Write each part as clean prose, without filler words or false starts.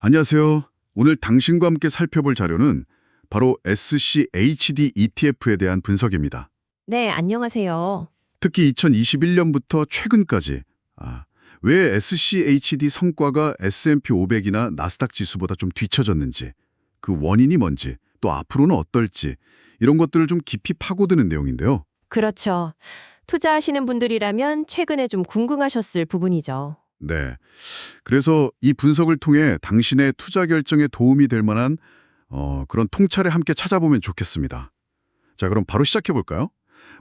안녕하세요. 오늘 당신과 함께 살펴볼 자료는 바로 SCHD ETF에 대한 분석입니다. 네, 안녕하세요. 특히 2021년부터 최근까지 왜 SCHD 성과가 S&P 500이나 나스닥 지수보다 좀 뒤처졌는지, 그 원인이 뭔지, 또 앞으로는 어떨지 이런 것들을 좀 깊이 파고드는 내용인데요. 그렇죠. 투자하시는 분들이라면 최근에 좀 궁금하셨을 부분이죠. 네. 그래서 이 분석을 통해 당신의 투자 결정에 도움이 될 만한 그런 통찰을 함께 찾아보면 좋겠습니다. 자, 그럼 바로 시작해 볼까요?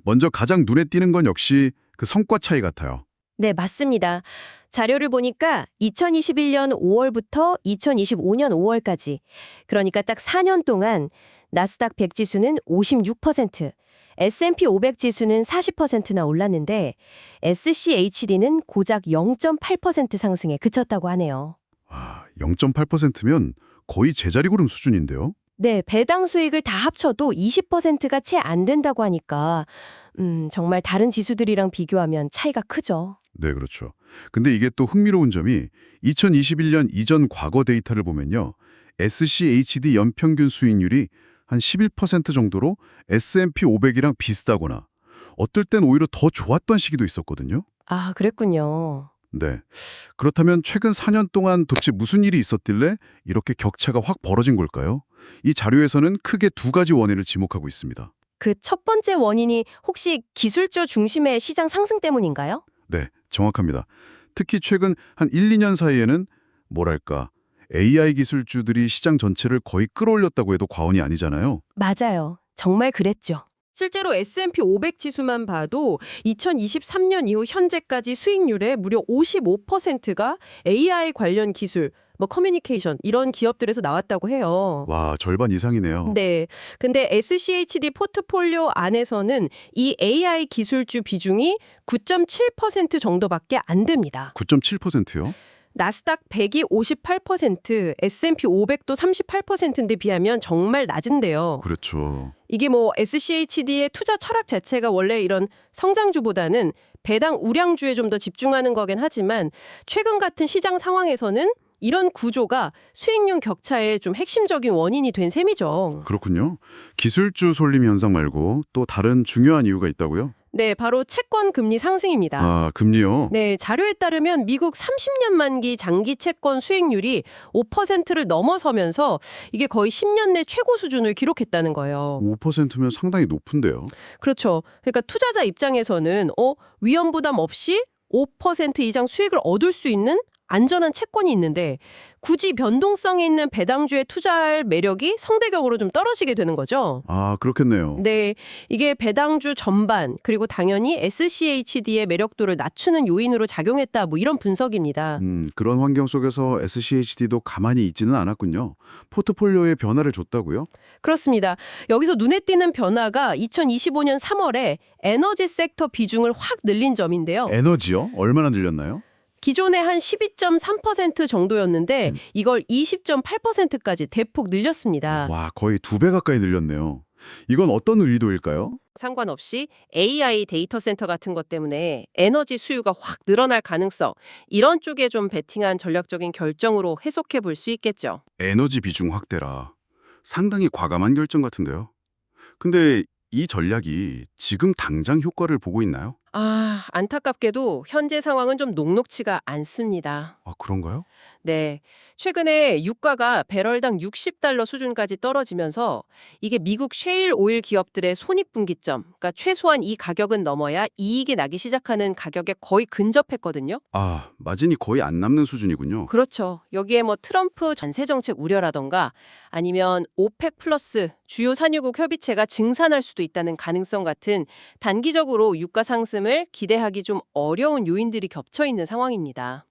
먼저 가장 눈에 띄는 건 역시 그 성과 차이 같아요. 네, 맞습니다. 자료를 보니까 2021년 5월부터 2025년 5월까지, 그러니까 딱 4년 동안 나스닥 100 지수는 56%, S&P 500 지수는 40%나 올랐는데 SCHD는 고작 0.8% 상승에 그쳤다고 하네요. 0.8%면 거의 제자리 걸음 수준인데요. 네, 배당 수익을 다 합쳐도 20%가 채 안 된다고 하니까 정말 다른 지수들이랑 비교하면 차이가 크죠. 네, 그렇죠. 근데 이게 또 흥미로운 점이 2021년 이전 과거 데이터를 보면요. SCHD 연평균 수익률이 한 11% 정도로 S&P 500이랑 비슷하거나 어떨 땐 오히려 더 좋았던 시기도 있었거든요. 아, 그랬군요. 네. 그렇다면 최근 4년 동안 도대체 무슨 일이 있었길래 이렇게 격차가 확 벌어진 걸까요? 이 자료에서는 크게 두 가지 원인을 지목하고 있습니다. 그 첫 번째 원인이 혹시 기술주 중심의 시장 상승 때문인가요? 네, 정확합니다. 특히 최근 한 1, 2년 사이에는 뭐랄까, AI 기술주들이 시장 전체를 거의 끌어올렸다고 해도 과언이 아니잖아요. 맞아요. 정말 그랬죠. 실제로 S&P 500 지수만 봐도 2023년 이후 현재까지 수익률의 무려 55%가 AI 관련 기술, 커뮤니케이션 이런 기업들에서 나왔다고 해요. 와, 절반 이상이네요. 네. 근데 SCHD 포트폴리오 안에서는 이 AI 기술주 비중이 9.7% 정도밖에 안 됩니다. 9.7%요? 나스닥 100이 58%, S&P 500도 38%인데 비하면 정말 낮은데요. 그렇죠. 이게 SCHD의 투자 철학 자체가 원래 이런 성장주보다는 배당 우량주에 좀 더 집중하는 거긴 하지만 최근 같은 시장 상황에서는 이런 구조가 수익률 격차의 좀 핵심적인 원인이 된 셈이죠. 그렇군요. 기술주 솔림 현상 말고 또 다른 중요한 이유가 있다고요? 네, 바로 채권 금리 상승입니다. 금리요? 네, 자료에 따르면 미국 30년 만기 장기 채권 수익률이 5%를 넘어서면서 이게 거의 10년 내 최고 수준을 기록했다는 거예요. 5%면 상당히 높은데요. 그렇죠. 그러니까 투자자 입장에서는 위험 부담 없이 5% 이상 수익을 얻을 수 있는 안전한 채권이 있는데 굳이 변동성이 있는 배당주에 투자할 매력이 상대적으로 좀 떨어지게 되는 거죠. 그렇겠네요. 네, 이게 배당주 전반 그리고 당연히 SCHD의 매력도를 낮추는 요인으로 작용했다 이런 분석입니다. 그런 환경 속에서 SCHD도 가만히 있지는 않았군요. 포트폴리오에 변화를 줬다고요? 그렇습니다. 여기서 눈에 띄는 변화가 2025년 3월에 에너지 섹터 비중을 확 늘린 점인데요. 에너지요? 얼마나 늘렸나요? 기존에 한 12.3% 정도였는데 이걸 20.8%까지 대폭 늘렸습니다. 와, 거의 2배 가까이 늘렸네요. 이건 어떤 의도일까요? 상관없이 AI 데이터 센터 같은 것 때문에 에너지 수요가 확 늘어날 가능성, 이런 쪽에 좀 베팅한 전략적인 결정으로 해석해 볼 수 있겠죠. 에너지 비중 확대라. 상당히 과감한 결정 같은데요. 근데 이 전략이 지금 당장 효과를 보고 있나요? 안타깝게도 현재 상황은 좀 녹록치가 않습니다. 그런가요? 네. 최근에 유가가 배럴당 $60 수준까지 떨어지면서 이게 미국 셰일 오일 기업들의 손익분기점, 그러니까 최소한 이 가격은 넘어야 이익이 나기 시작하는 가격에 거의 근접했거든요. 마진이 거의 안 남는 수준이군요. 그렇죠. 여기에 트럼프 관세 정책 우려라던가 아니면 오펙 플러스 주요 산유국 협의체가 증산할 수도 있다는 가능성 같은 단기적으로 유가 상승을 기대하기 좀 어려운 요인들이 겹쳐 있는 상황입니다.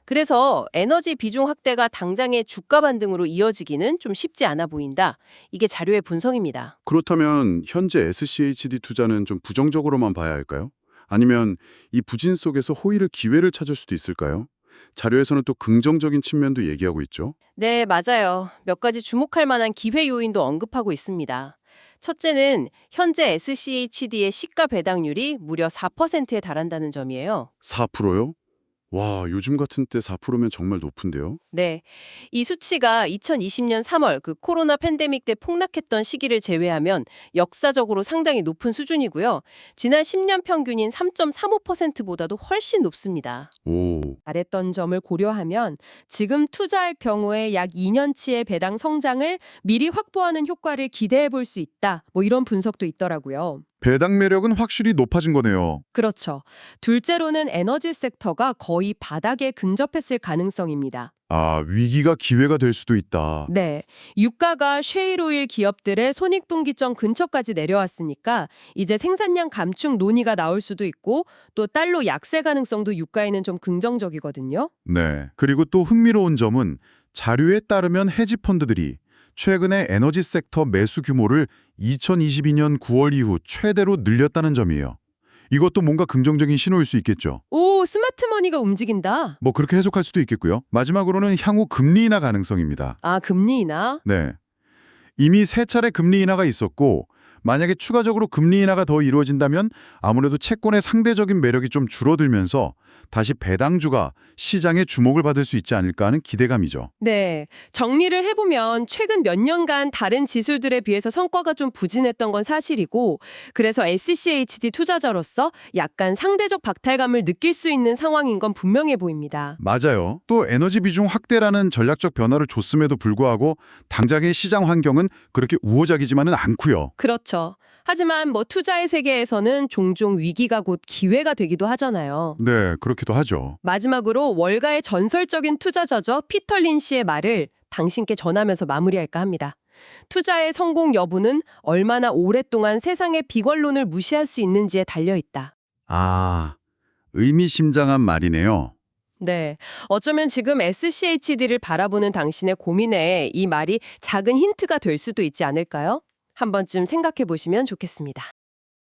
그래서 에너지 비중 확대가 당장의 주가 반등으로 이어지기는 좀 쉽지 않아 보인다. 이게 자료의 분석입니다. 그렇다면 현재 SCHD 투자는 좀 부정적으로만 봐야 할까요? 아니면 이 부진 속에서 호의를 기회를 찾을 수도 있을까요? 자료에서는 또 긍정적인 측면도 얘기하고 있죠. 네, 맞아요. 몇 가지 주목할 만한 기회 요인도 언급하고 있습니다. 첫째는 현재 SCHD의 시가 배당률이 무려 4%에 달한다는 점이에요. 4%요? 와, 요즘 같은 때 4%면 정말 높은데요? 네. 이 수치가 2020년 3월 그 코로나 팬데믹 때 폭락했던 시기를 제외하면 역사적으로 상당히 높은 수준이고요. 지난 10년 평균인 3.35%보다도 훨씬 높습니다. 오, 잘했던 점을 고려하면 지금 투자할 경우에 약 2년치의 배당 성장을 미리 확보하는 효과를 기대해 볼 수 있다. 뭐 이런 분석도 있더라고요. 배당 매력은 확실히 높아진 거네요. 그렇죠. 둘째로는 에너지 섹터가 거의 바닥에 근접했을 가능성입니다. 아, 위기가 기회가 될 수도 있다. 네. 유가가 셰일오일 기업들의 손익분기점 근처까지 내려왔으니까 이제 생산량 감축 논의가 나올 수도 있고 또 달러 약세 가능성도 유가에는 좀 긍정적이거든요. 네. 그리고 또 흥미로운 점은 자료에 따르면 헤지펀드들이 최근에 에너지 섹터 매수 규모를 2022년 9월 이후 최대로 늘렸다는 점이에요. 이것도 뭔가 긍정적인 신호일 수 있겠죠. 오, 스마트머니가 움직인다. 뭐 그렇게 해석할 수도 있겠고요. 마지막으로는 향후 금리 인하 가능성입니다. 아, 금리 인하? 네. 이미 세 차례 금리 인하가 있었고 만약에 추가적으로 금리 인하가 더 이루어진다면 아무래도 채권의 상대적인 매력이 좀 줄어들면서 다시 배당주가 시장의 주목을 받을 수 있지 않을까 하는 기대감이죠. 네. 정리를 해보면 최근 몇 년간 다른 지수들에 비해서 성과가 좀 부진했던 건 사실이고 그래서 SCHD 투자자로서 약간 상대적 박탈감을 느낄 수 있는 상황인 건 분명해 보입니다. 맞아요. 또 에너지 비중 확대라는 전략적 변화를 줬음에도 불구하고 당장의 시장 환경은 그렇게 우호적이지만은 않고요. 그렇죠. 하지만 뭐 투자의 세계에서는 종종 위기가 곧 기회가 되기도 하잖아요. 네, 그렇기도 하죠. 마지막으로 월가의 전설적인 투자저저 피터 린 씨의 말을 당신께 전하면서 마무리할까 합니다. 투자의 성공 여부는 얼마나 오랫동안 세상의 비관론을 무시할 수 있는지에 달려있다. 아, 의미심장한 말이네요. 네. 어쩌면 지금 SCHD를 바라보는 당신의 고민에 이 말이 작은 힌트가 될 수도 있지 않을까요? 한 번쯤 생각해 보시면 좋겠습니다.